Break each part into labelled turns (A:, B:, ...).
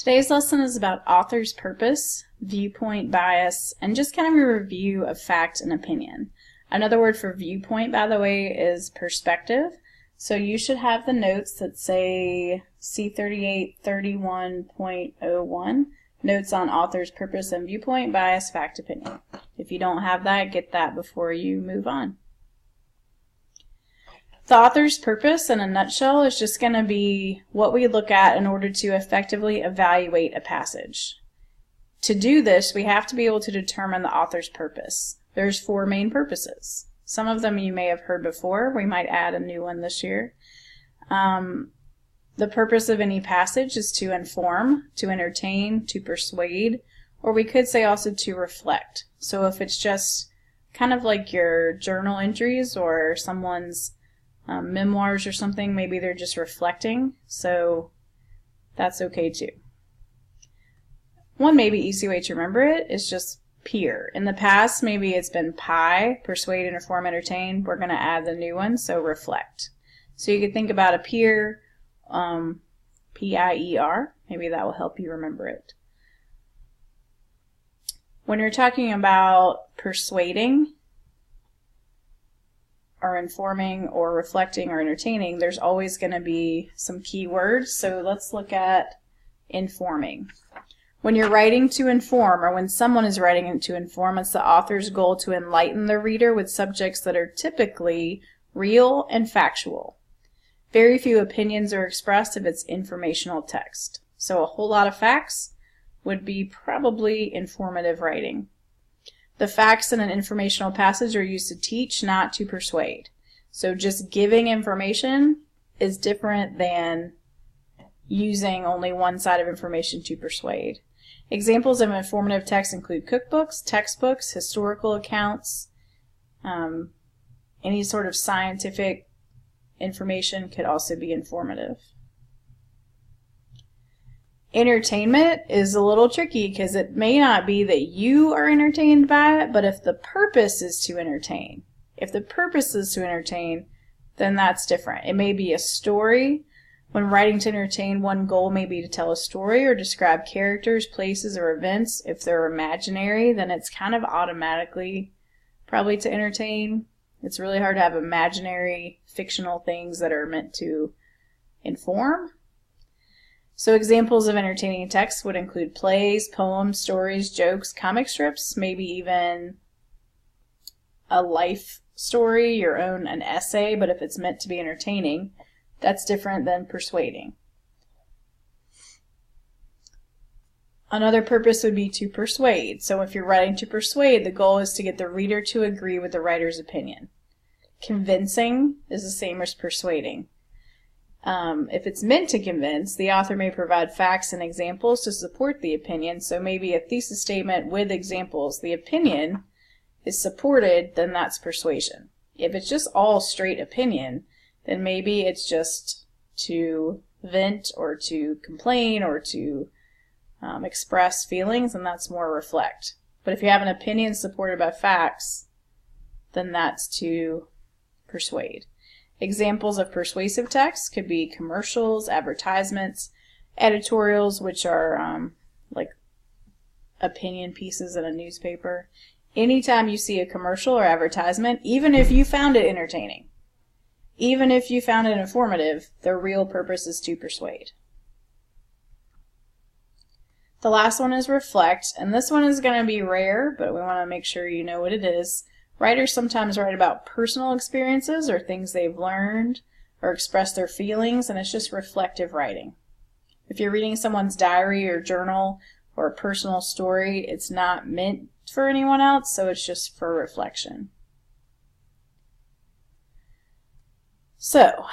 A: Today's lesson is about author's purpose, viewpoint bias, and just kind of a review of fact and opinion. Another word for viewpoint, by the way, is perspective. So you should have the notes that say C8-31.01, notes on author's purpose and viewpoint bias, fact, opinion. If you don't have that, get that before you move on. The author's purpose, in a nutshell, is just going to be what we look at in order to effectively evaluate a passage. To do this, we have to be able to determine the author's purpose. There's four main purposes. Some of them you may have heard before. We might add a new one this year. The purpose of any passage is to inform, to entertain, to persuade, or we could say also to reflect. So if it's just kind of like your journal entries or someone's memoirs or something, maybe they're just reflecting, so that's okay too. One maybe easy way to remember it is just peer. In the past, maybe it's been PI, persuade, inform, entertain. We're going to add the new one, so reflect. So you could think about a peer, P-I-E-R. Maybe that will help you remember it. When you're talking about persuading, or informing, or reflecting, or entertaining, there's always going to be some key words. So let's look at informing. When you're writing to inform, or when someone is writing to inform, it's the author's goal to enlighten the reader with subjects that are typically real and factual. Very few opinions are expressed if it's informational text. So a whole lot of facts would be probably informative writing. The facts in an informational passage are used to teach, not to persuade. So just giving information is different than using only one side of information to persuade. Examples of informative text include cookbooks, textbooks, historical accounts, any sort of scientific information could also be informative. Entertainment is a little tricky because it may not be that you are entertained by it, but if the purpose is to entertain, then that's different. It may be a story. When writing to entertain, one goal may be to tell a story or describe characters, places, or events. If they're imaginary, then it's kind of automatically probably to entertain. It's really hard to have imaginary, fictional things that are meant to inform. So examples of entertaining text would include plays, poems, stories, jokes, comic strips, maybe even a life story, an essay, but if it's meant to be entertaining, that's different than persuading. Another purpose would be to persuade. So if you're writing to persuade, the goal is to get the reader to agree with the writer's opinion. Convincing is the same as persuading. If it's meant to convince, the author may provide facts and examples to support the opinion. So maybe a thesis statement with examples, the opinion is supported, then that's persuasion. If it's just all straight opinion, then maybe it's just to vent or to complain or to express feelings, and that's more reflect. But if you have an opinion supported by facts, then that's to persuade. Examples of persuasive text could be commercials, advertisements, editorials, which are like opinion pieces in a newspaper. Anytime you see a commercial or advertisement, even if you found it entertaining, even if you found it informative, their real purpose is to persuade. The last one is reflect, and this one is going to be rare, but we want to make sure you know what it is. Writers sometimes write about personal experiences or things they've learned or express their feelings, and it's just reflective writing. If you're reading someone's diary or journal or a personal story, it's not meant for anyone else, so it's just for reflection. So,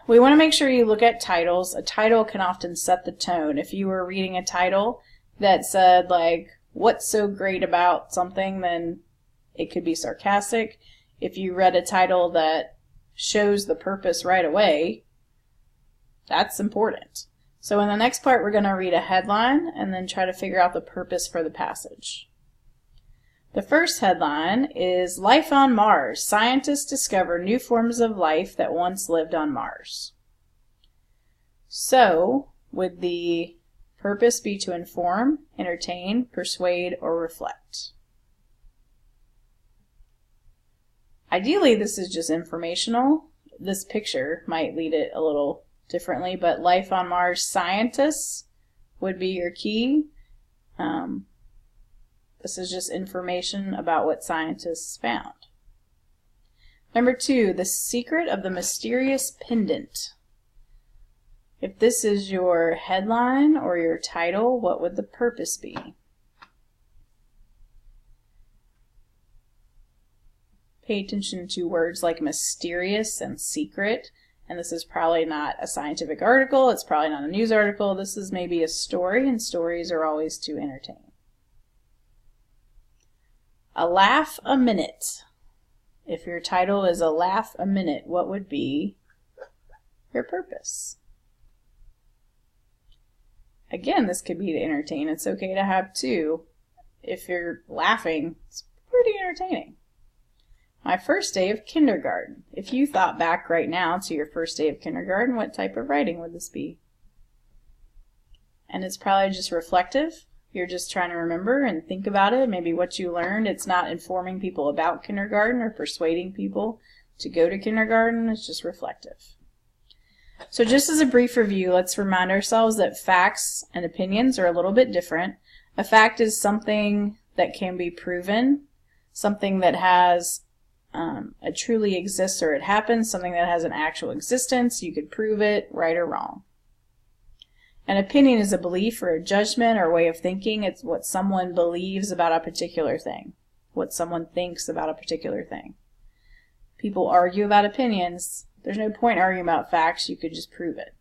A: we want to make sure you look at titles. A title can often set the tone. If you were reading a title that said, like, what's so great about something, then it could be sarcastic. If you read a title that shows the purpose right away, that's important. So in the next part, we're going to read a headline and then try to figure out the purpose for the passage. The first headline is Life on Mars. Scientists discover new forms of life that once lived on Mars. So, with the purpose be to inform, entertain, persuade, or reflect? Ideally, this is just informational. This picture might lead it a little differently, but life on Mars scientists would be your key. This is just information about what scientists found. Number 2, the secret of the mysterious pendant. If this is your headline or your title, what would the purpose be? Pay attention to words like mysterious and secret. And this is probably not a scientific article. It's probably not a news article. This is maybe a story, and stories are always to entertain. A laugh a minute. If your title is a laugh a minute, what would be your purpose? Again, this could be to entertain. It's okay to have 2. If you're laughing, it's pretty entertaining. My first day of kindergarten. If you thought back right now to your first day of kindergarten, what type of writing would this be? And it's probably just reflective. You're just trying to remember and think about it, maybe what you learned. It's not informing people about kindergarten or persuading people to go to kindergarten. It's just reflective. So just as a brief review, let's remind ourselves that facts and opinions are a little bit different. A fact is something that can be proven, something that has it truly exists or it happens, something that has an actual existence. You could prove it, right or wrong. An opinion is a belief or a judgment or a way of thinking. It's what someone believes about a particular thing, what someone thinks about a particular thing. People argue about opinions. There's no point arguing about facts. You could just prove it.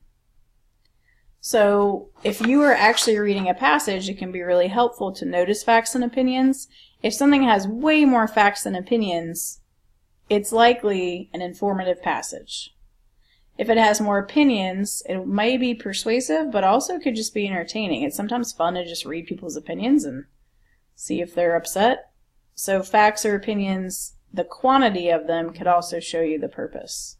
A: So if you are actually reading a passage, it can be really helpful to notice facts and opinions. If something has way more facts than opinions, it's likely an informative passage. If it has more opinions, it may be persuasive, but also could just be entertaining. It's sometimes fun to just read people's opinions and see if they're upset. So facts or opinions, the quantity of them could also show you the purpose.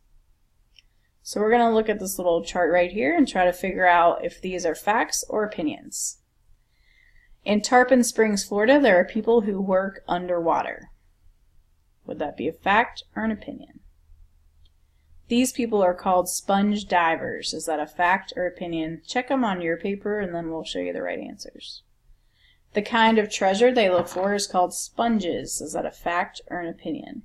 A: So we're going to look at this little chart right here and try to figure out if these are facts or opinions. In Tarpon Springs, Florida, there are people who work underwater. Would that be a fact or an opinion? These people are called sponge divers. Is that a fact or opinion? Check them on your paper and then we'll show you the right answers. The kind of treasure they look for is called sponges. Is that a fact or an opinion?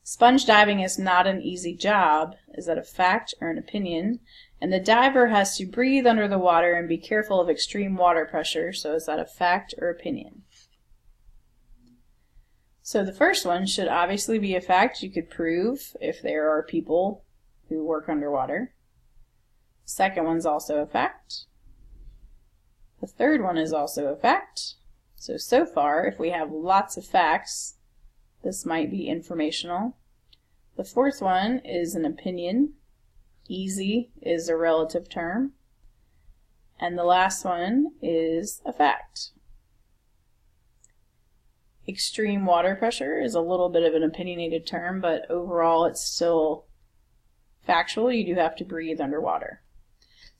A: Sponge diving is not an easy job. Is that a fact or an opinion? And the diver has to breathe under the water and be careful of extreme water pressure. So is that a fact or opinion? So the first one should obviously be a fact. You could prove if there are people who work underwater. The second one's also a fact. The third one is also a fact. So far, if we have lots of facts, this might be informational. The fourth one is an opinion. Easy is a relative term. And the last one is a fact. Extreme water pressure is a little bit of an opinionated term, but overall it's still factual. You do have to breathe underwater.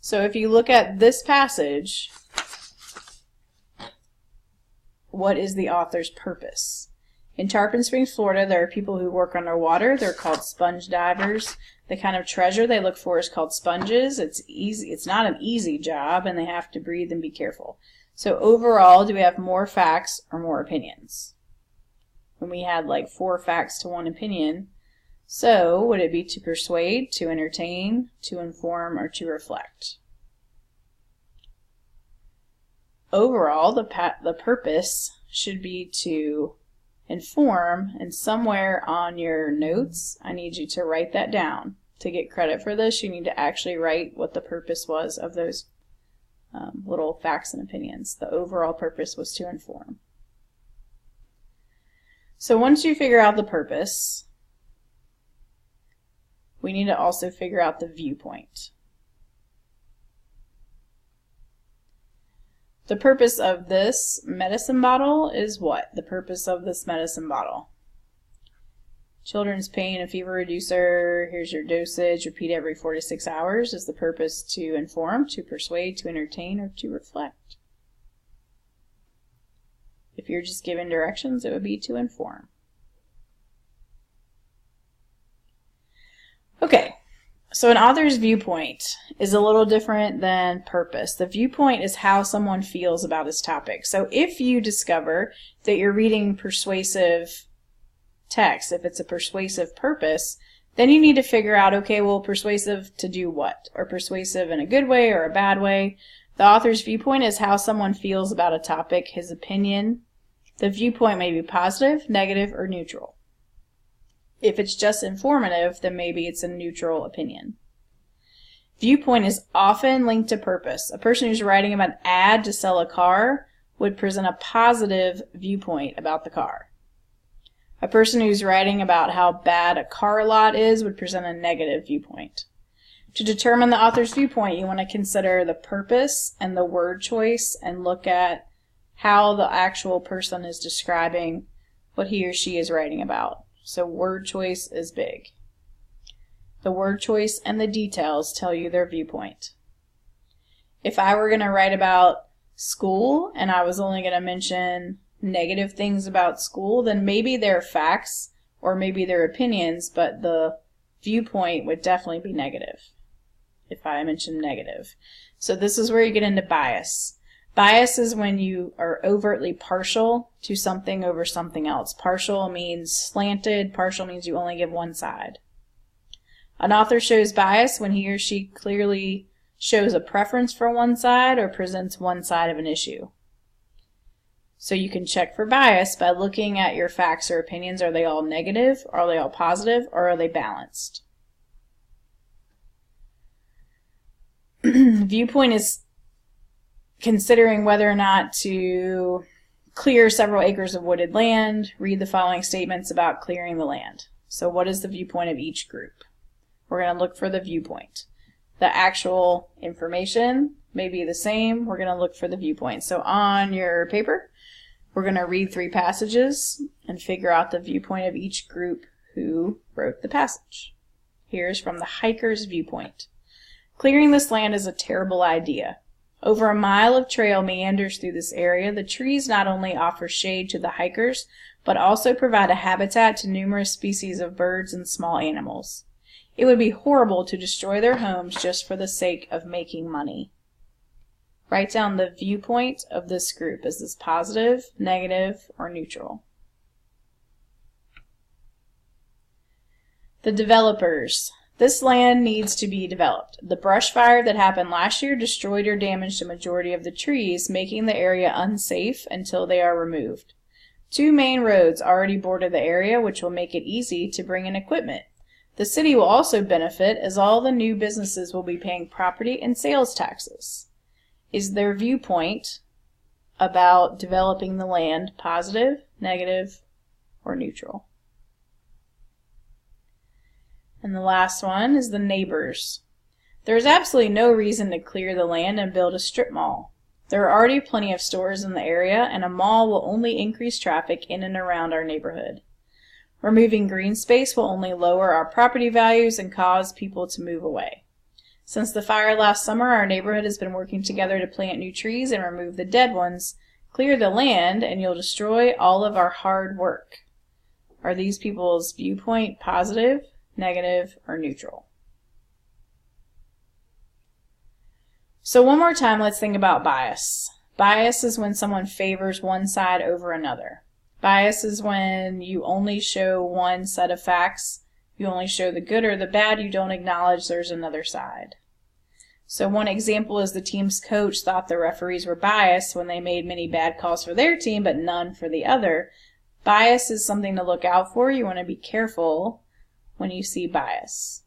A: So if you look at this passage, what is the author's purpose? In Tarpon Springs, Florida, there are people who work underwater. They're called sponge divers. The kind of treasure they look for is called sponges. It's easy. It's not an easy job, and they have to breathe and be careful. So overall, do we have more facts or more opinions? When we had like 4 facts to 1 opinion, so would it be to persuade, to entertain, to inform, or to reflect? Overall, the purpose should be to inform, and somewhere on your notes, I need you to write that down. To get credit for this, you need to actually write what the purpose was of those little facts and opinions. The overall purpose was to inform. So once you figure out the purpose, we need to also figure out the viewpoint. The purpose of this medicine bottle is what? The purpose of this medicine bottle? Children's pain and fever reducer, here's your dosage, repeat every 4 to 6 hours. Is the purpose to inform, to persuade, to entertain, or to reflect? If you're just giving directions, it would be to inform. Okay, so an author's viewpoint is a little different than purpose. The viewpoint is how someone feels about this topic. So if you discover that you're reading persuasive text, if it's a persuasive purpose, then you need to figure out, okay, well, persuasive to do what? Or persuasive in a good way or a bad way? The author's viewpoint is how someone feels about a topic, his opinion. The viewpoint may be positive, negative, or neutral. If it's just informative, then maybe it's a neutral opinion. Viewpoint is often linked to purpose. A person who's writing about an ad to sell a car would present a positive viewpoint about the car. A person who's writing about how bad a car lot is would present a negative viewpoint. To determine the author's viewpoint, you want to consider the purpose and the word choice and look at how the actual person is describing what he or she is writing about. So word choice is big. The word choice and the details tell you their viewpoint. If I were going to write about school and I was only going to mention negative things about school, then maybe they're facts or maybe they're opinions, but the viewpoint would definitely be negative if I mention negative. So this is where you get into bias. Bias is when you are overtly partial to something over something else. Partial means slanted. Partial means you only give one side. An author shows bias when he or she clearly shows a preference for one side or presents one side of an issue. So you can check for bias by looking at your facts or opinions. Are they all negative? Are they all positive? Or are they balanced? Viewpoint is considering whether or not to clear several acres of wooded land. Read the following statements about clearing the land. So what is the viewpoint of each group? We're going to look for the viewpoint. The actual information may be the same. We're going to look for the viewpoint. So on your paper, we're going to read 3 passages and figure out the viewpoint of each group who wrote the passage. Here's from the hiker's viewpoint. Clearing this land is a terrible idea. Over a mile of trail meanders through this area. The trees not only offer shade to the hikers, but also provide a habitat to numerous species of birds and small animals. It would be horrible to destroy their homes just for the sake of making money. Write down the viewpoint of this group. Is this positive, negative, or neutral? The developers. This land needs to be developed. The brush fire that happened last year destroyed or damaged a majority of the trees, making the area unsafe until they are removed. 2 main roads already border the area, which will make it easy to bring in equipment. The city will also benefit as all the new businesses will be paying property and sales taxes. Is their viewpoint about developing the land positive, negative, or neutral? And the last one is the neighbors. There is absolutely no reason to clear the land and build a strip mall. There are already plenty of stores in the area, and a mall will only increase traffic in and around our neighborhood. Removing green space will only lower our property values and cause people to move away. Since the fire last summer, our neighborhood has been working together to plant new trees and remove the dead ones. Clear the land, and you'll destroy all of our hard work. Are these people's viewpoint positive, negative, or neutral? So one more time, let's think about bias. Bias is when someone favors one side over another. Bias is when you only show one set of facts. You only show the good or the bad. You don't acknowledge there's another side. So one example is the team's coach thought the referees were biased when they made many bad calls for their team, but none for the other. Bias is something to look out for. You want to be careful when you see bias.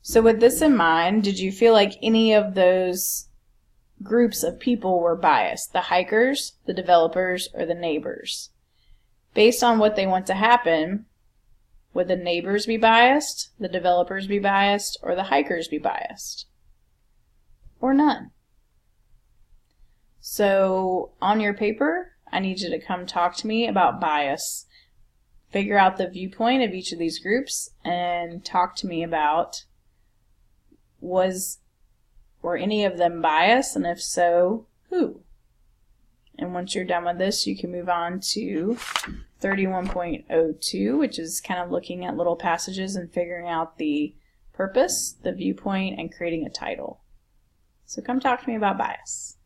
A: So with this in mind, did you feel like any of those groups of people were biased? The hikers, the developers, or the neighbors? Based on what they want to happen, would the neighbors be biased, the developers be biased, or the hikers be biased? Or none? So on your paper, I need you to come talk to me about bias. figure out the viewpoint of each of these groups and talk to me about were any of them biased, and if so, who? And once you're done with this, you can move on to 31.02, which is kind of looking at little passages and figuring out the purpose, the viewpoint, and creating a title. So come talk to me about bias.